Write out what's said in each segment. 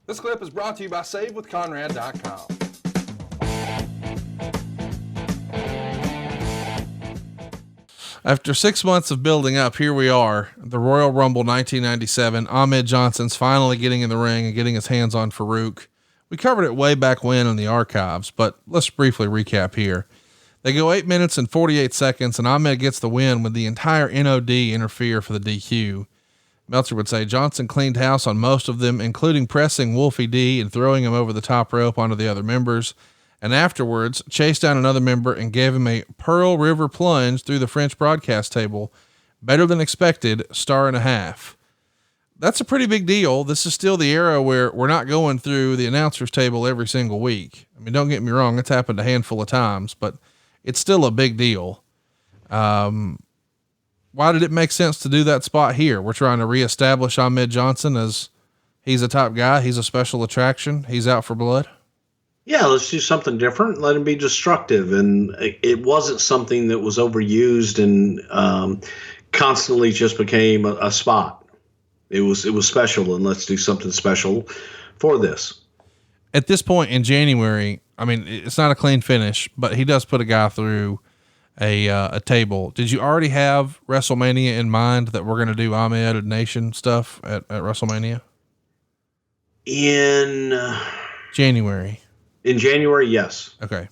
This clip is brought to you by SaveWithConrad.com. After 6 months of building up, here we are. The Royal Rumble 1997. Ahmed Johnson's finally getting in the ring and getting his hands on Faarooq. We covered it way back when in the archives, but let's briefly recap here. They go 8 minutes and 48 seconds, and Ahmed gets the win when the entire NOD interfere for the DQ. Meltzer would say Johnson cleaned house on most of them, including pressing Wolfie D and throwing him over the top rope onto the other members, and afterwards chased down another member and gave him a Pearl River plunge through the French broadcast table. Better than expected, 1.5 stars. That's a pretty big deal. This is still the era where we're not going through the announcer's table every single week. I mean, don't get me wrong, it's happened a handful of times, but it's still a big deal. Why did it make sense to do that spot here? We're trying to reestablish Ahmed Johnson as he's a top guy. He's a special attraction. He's out for blood. Yeah, let's do something different. Let him be destructive. And it wasn't something that was overused and constantly just became a spot. It was special, and let's do something special for this. At this point in January, I mean, it's not a clean finish, but he does put a guy through a table. Did you already have WrestleMania in mind that we're going to do Ahmed Nation stuff at WrestleMania? In January. In January, yes. Okay.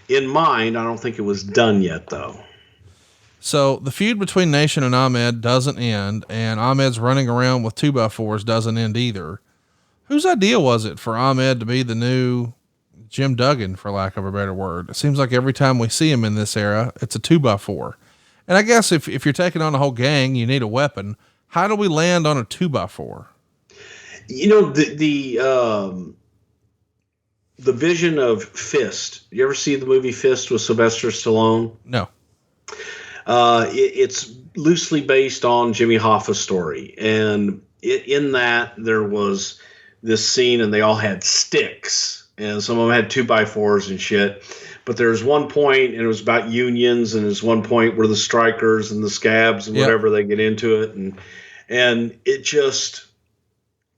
In mind, I don't think it was done yet, though. So the feud between Nation and Ahmed doesn't end, and Ahmed's running around with 2x4s doesn't end either. Whose idea was it for Ahmed to be the new Jim Duggan, for lack of a better word? It seems like every time we see him in this era, it's a 2x4. And I guess if you're taking on a whole gang, you need a weapon. How do we land on a 2x4? You know, the vision of Fist. You ever see the movie Fist with Sylvester Stallone? No. It's loosely based on Jimmy Hoffa's story. And in that, there was this scene, and they all had sticks. And some of them had 2x4s and shit. But there was one point, and it was about unions, and there's one point where the strikers and the scabs and whatever, they get into it. And it just,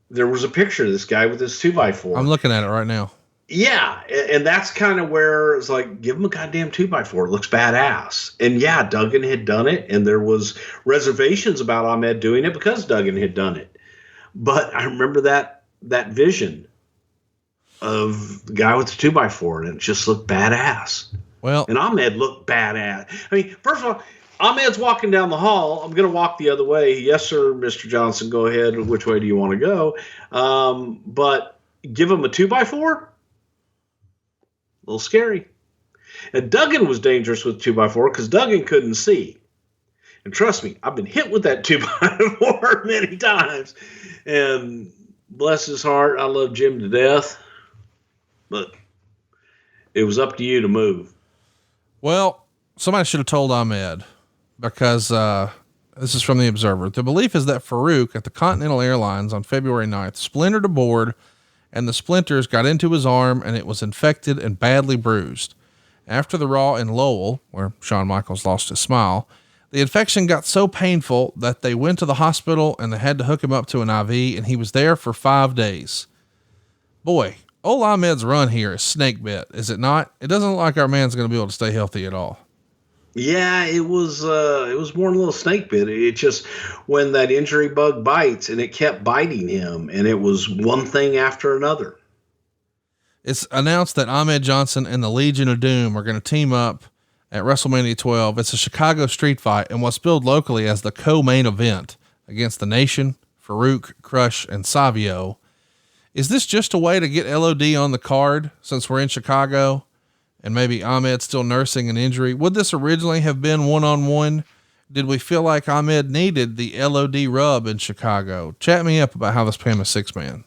there was a picture of this guy with his 2x4. I'm looking at it right now. Yeah. And that's kind of where it's like, give him a goddamn 2x4. It looks badass. And yeah, Duggan had done it. And there was reservations about Ahmed doing it because Duggan had done it. But I remember that vision of the guy with the 2x4, and it just looked badass. Well, and Ahmed looked badass. I mean, first of all, Ahmed's walking down the hall. I'm going to walk the other way. Yes, sir, Mr. Johnson, go ahead. Which way do you want to go? But give him a 2x4? A little scary. And Duggan was dangerous with 2x4 because Duggan couldn't see. And trust me, I've been hit with that 2x4 many times. And bless his heart, I love Jim to death. But it was up to you to move. Well, somebody should have told Ahmed, because this is from the Observer. The belief is that Faarooq at the Continental Airlines on February 9th splintered a board, and the splinters got into his arm, and it was infected and badly bruised. After the Raw in Lowell, where Shawn Michaels lost his smile, the infection got so painful that they went to the hospital and they had to hook him up to an IV, and he was there for 5 days. Boy, old Ahmed's run here is snake bit, is it not? It doesn't look like our man's going to be able to stay healthy at all. Yeah, it was more than a little snake bit. It just, when that injury bug bites, and it kept biting him, and it was one thing after another. It's announced that Ahmed Johnson and the Legion of Doom are going to team up at WrestleMania 12. It's a Chicago street fight and what's billed locally as the co-main event against the Nation, Faarooq, Crush, and Savio. Is this just a way to get LOD on the card since we're in Chicago and maybe Ahmed's still nursing an injury? Would this originally have been one-on-one? Did we feel like Ahmed needed the LOD rub in Chicago? Chat me up about how this became a 6-man.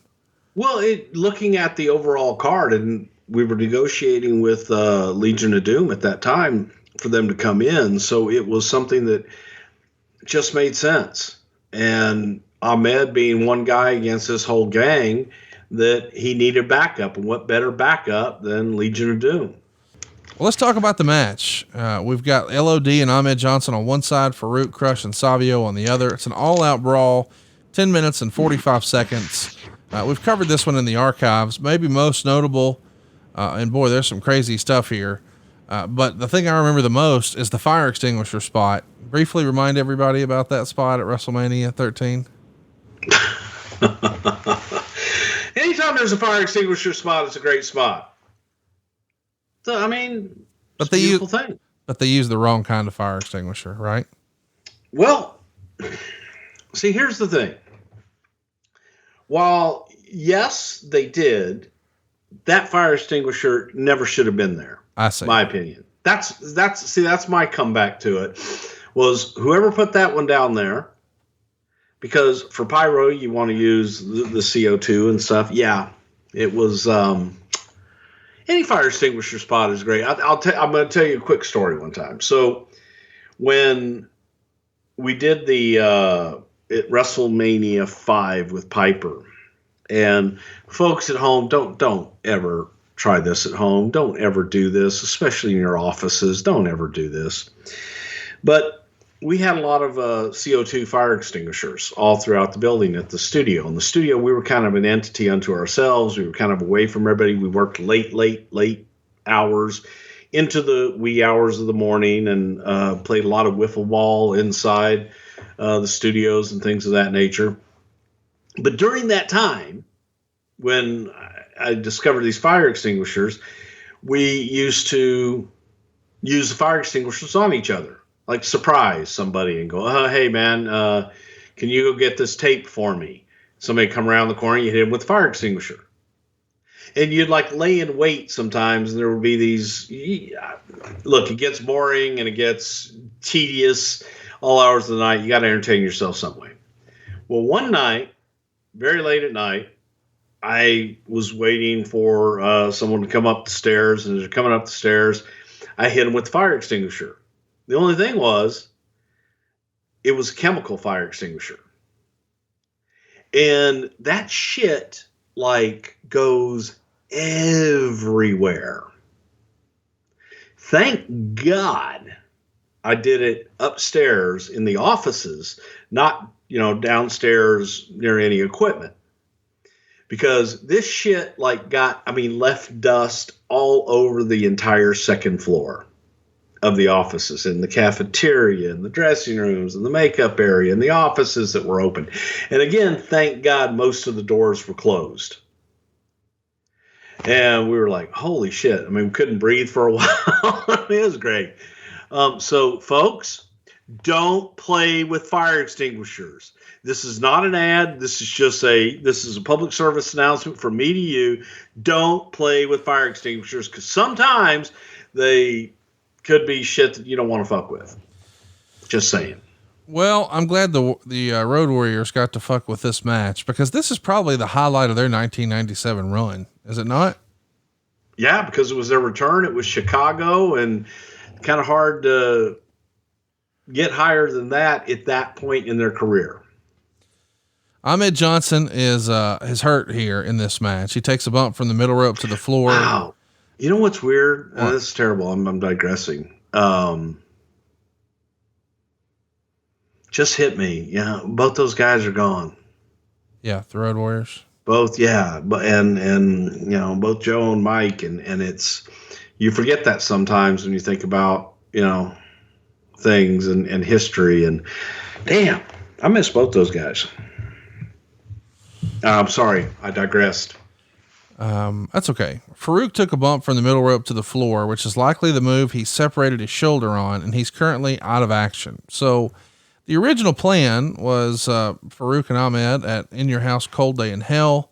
Well, looking at the overall card, and we were negotiating with Legion of Doom at that time for them to come in. So it was something that just made sense. And Ahmed being one guy against this whole gang, that he needed backup, and what better backup than Legion of Doom? Well, let's talk about the match. We've got LOD and Ahmed Johnson on one side, Faarooq, Crush, and Savio on the other. It's an all-out brawl, 10 minutes and 45 seconds. We've covered this one in the archives, maybe most notable. And boy, there's some crazy stuff here. But the thing I remember the most is the fire extinguisher spot. Briefly remind everybody about that spot at WrestleMania 13. Anytime there's a fire extinguisher spot, it's a great spot. So, I mean, but it's a beautiful thing. But they use the wrong kind of fire extinguisher, right? Well, see, here's the thing. While, yes, they did, that fire extinguisher never should have been there. I see. My opinion. That's my comeback to it, was whoever put that one down there, because for pyro, you want to use the CO2 and stuff. Yeah, it was, any fire extinguisher spot is great. I'm going to tell you a quick story one time. So when we did the at WrestleMania 5 with Piper, and folks at home, don't ever try this at home. Don't ever do this, especially in your offices. Don't ever do this. But we had a lot of CO2 fire extinguishers all throughout the building at the studio. In the studio, we were kind of an entity unto ourselves. We were kind of away from everybody. We worked late hours into the wee hours of the morning, and played a lot of wiffle ball inside the studios and things of that nature. But during that time, when I discovered these fire extinguishers, we used to use the fire extinguishers on each other, like surprise somebody and go, oh, hey, man, can you go get this tape for me? Somebody come around the corner, you hit him with a fire extinguisher. And you'd like lay in wait sometimes, and there would be these, look, it gets boring and it gets tedious all hours of the night. You got to entertain yourself some way. Well, one night, very late at night, I was waiting for someone to come up the stairs, and as they're coming up the stairs, I hit them with the fire extinguisher. The only thing was, it was a chemical fire extinguisher. And that shit, like, goes everywhere. Thank God I did it upstairs in the offices, not, downstairs near any equipment. Because this shit left dust all over the entire second floor of the offices, in the cafeteria, and the dressing rooms, and the makeup area, and the offices that were open. And again, thank God most of the doors were closed. And we were like, holy shit. I mean, we couldn't breathe for a while. It was great. So, folks, don't play with fire extinguishers. This is not an ad. This is a public service announcement from me to you. Don't play with fire extinguishers, because sometimes they could be shit that you don't want to fuck with. Just saying. Well, I'm glad the Road Warriors got to fuck with this match, because this is probably the highlight of their 1997 run. Is it not? Yeah, because it was their return. It was Chicago, and kind of hard to get higher than that at that point in their career. Ahmed Johnson is hurt here in this match. He takes a bump from the middle rope to the floor. Wow. You know what's weird? This is terrible. I'm digressing. Just hit me. Yeah, both those guys are gone. Yeah, the Road Warriors. Both, yeah, but and both Joe and Mike, and it's, you forget that sometimes when you think about things and history, and damn, I miss both those guys. I'm sorry, I digressed. That's okay. Faarooq took a bump from the middle rope to the floor, which is likely the move he separated his shoulder on, and he's currently out of action. So the original plan was Faarooq and Ahmed at In Your House Cold Day in Hell,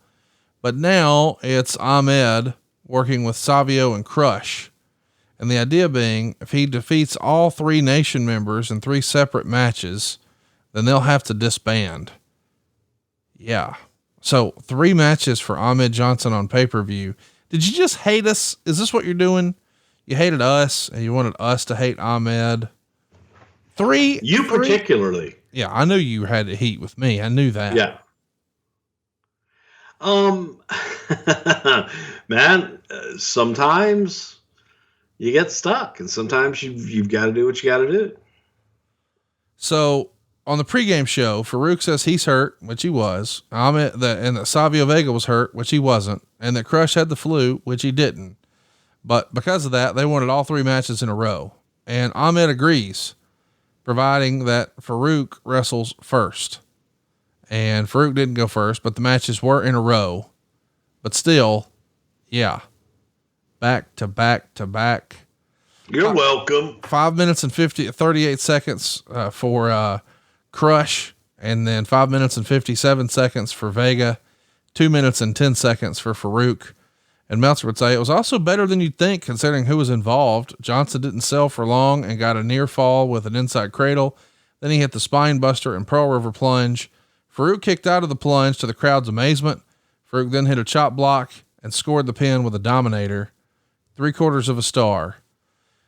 but now it's Ahmed working with Savio and Crush. And the idea being, if he defeats all three Nation members in 3 separate matches, then they'll have to disband. Yeah. So 3 matches for Ahmed Johnson on pay-per-view. Did you just hate us? Is this what you're doing? You hated us and you wanted us to hate Ahmed. 3. You particularly. Yeah. I knew you had to heat with me. I knew that. Yeah. Man, sometimes you get stuck, and sometimes you've got to do what you got to do. So on the pregame show, Faarooq says he's hurt, which he was. And that Savio Vega was hurt, which he wasn't. And that Crush had the flu, which he didn't. But because of that, they wanted all 3 matches in a row. And Ahmed agrees, providing that Faarooq wrestles first. And Faarooq didn't go first, but the matches were in a row. But still, yeah. Back to back to back. You're welcome. 5 minutes and 38 seconds for Crush, and then 5 minutes and 57 seconds for Vega, 2 minutes and 10 seconds for Faarooq. And Meltzer would say it was also better than you'd think considering who was involved. Johnson didn't sell for long and got a near fall with an inside cradle. Then he hit the spine buster and Pearl River plunge. Faarooq kicked out of the plunge to the crowd's amazement. Faarooq then hit a chop block and scored the pin with a dominator. 3/4 of a star.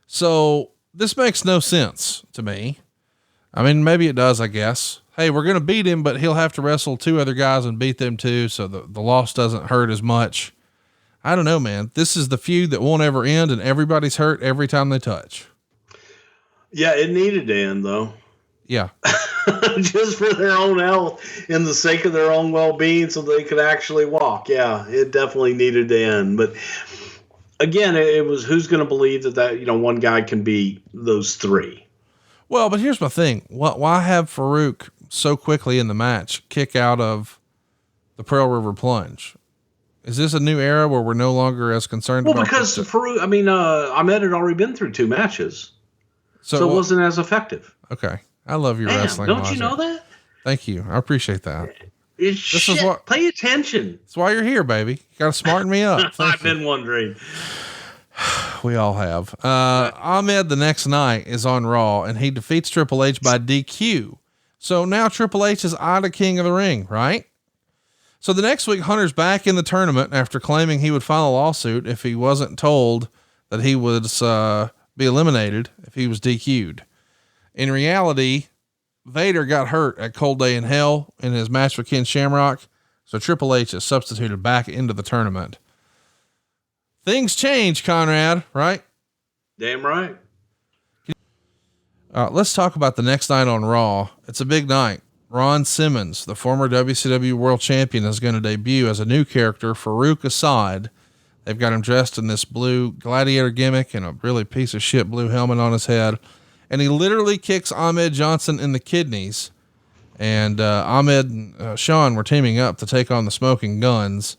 So this makes no sense to me. I mean, maybe it does, I guess. Hey, we're going to beat him, but he'll have to wrestle 2 other guys and beat them too. So the loss doesn't hurt as much. I don't know, man. This is the feud that won't ever end and everybody's hurt every time they touch. Yeah. It needed to end though. Yeah. Just for their own health and the sake of their own well-being so they could actually walk. Yeah. It definitely needed to end, but again, it was who's going to believe that one guy can beat those 3. Well, but here's my thing. Why have Faarooq so quickly in the match kick out of the Pearl River plunge? Is this a new era where we're no longer as concerned about because Faarooq, Ahmed had already been through 2 matches. So it wasn't as effective. Okay. I love your wrestling. Don't logic. you know that? Thank you. I appreciate that. Pay attention. That's why you're here, baby. You got to smarten me up. I've been wondering. We all have. Ahmed the next night is on Raw and he defeats Triple H by DQ. So now Triple H is out of King of the Ring, right? So the next week, Hunter's back in the tournament after claiming he would file a lawsuit if he wasn't told that he would be eliminated if he was DQ'd. In reality, Vader got hurt at Cold Day in Hell in his match with Ken Shamrock. So Triple H is substituted back into the tournament. Things change, Conrad, right? Damn right. Let's talk about the next night on Raw. It's a big night. Ron Simmons, the former WCW World Champion, is going to debut as a new character, Faarooq Asad. They've got him dressed in this blue gladiator gimmick and a really piece of shit blue helmet on his head. And he literally kicks Ahmed Johnson in the kidneys. And Ahmed and Sean were teaming up to take on the Smoking Guns.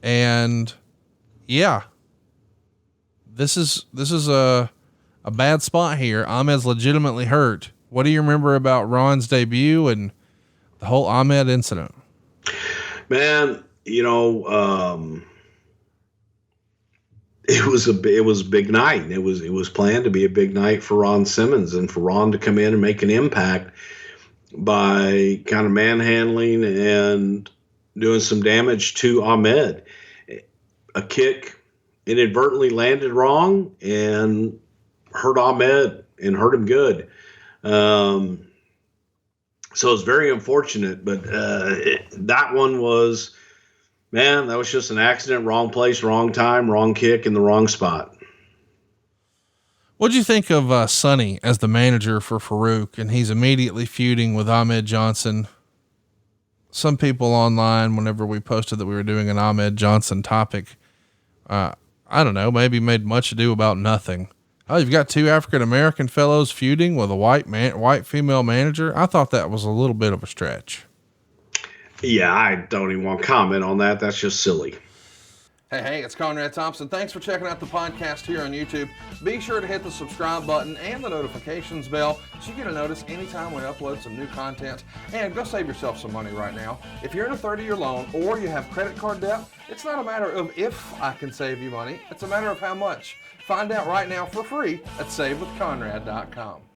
And yeah, this is a bad spot here. Ahmed's legitimately hurt. What do you remember about Ron's debut and the whole Ahmed incident? Man, it was a big night. It was planned to be a big night for Ron Simmons and for Ron to come in and make an impact by kind of manhandling and doing some damage to Ahmed. A kick inadvertently landed wrong and hurt Ahmed and hurt him good. So it's very unfortunate, but that one was, man, that was just an accident, wrong place, wrong time, wrong kick in the wrong spot. What'd you think of Sonny as the manager for Faarooq? And he's immediately feuding with Ahmed Johnson. Some people online, whenever we posted that we were doing an Ahmed Johnson topic, I don't know, maybe made much ado about nothing. Oh, you've got 2 African-American fellows feuding with a white female manager. I thought that was a little bit of a stretch. Yeah, I don't even want to comment on that. That's just silly. Hey, it's Conrad Thompson. Thanks for checking out the podcast here on YouTube. Be sure to hit the subscribe button and the notifications bell so you get a notice anytime we upload some new content. And go save yourself some money right now. If you're in a 30-year loan or you have credit card debt, it's not a matter of if I can save you money. It's a matter of how much. Find out right now for free at SaveWithConrad.com.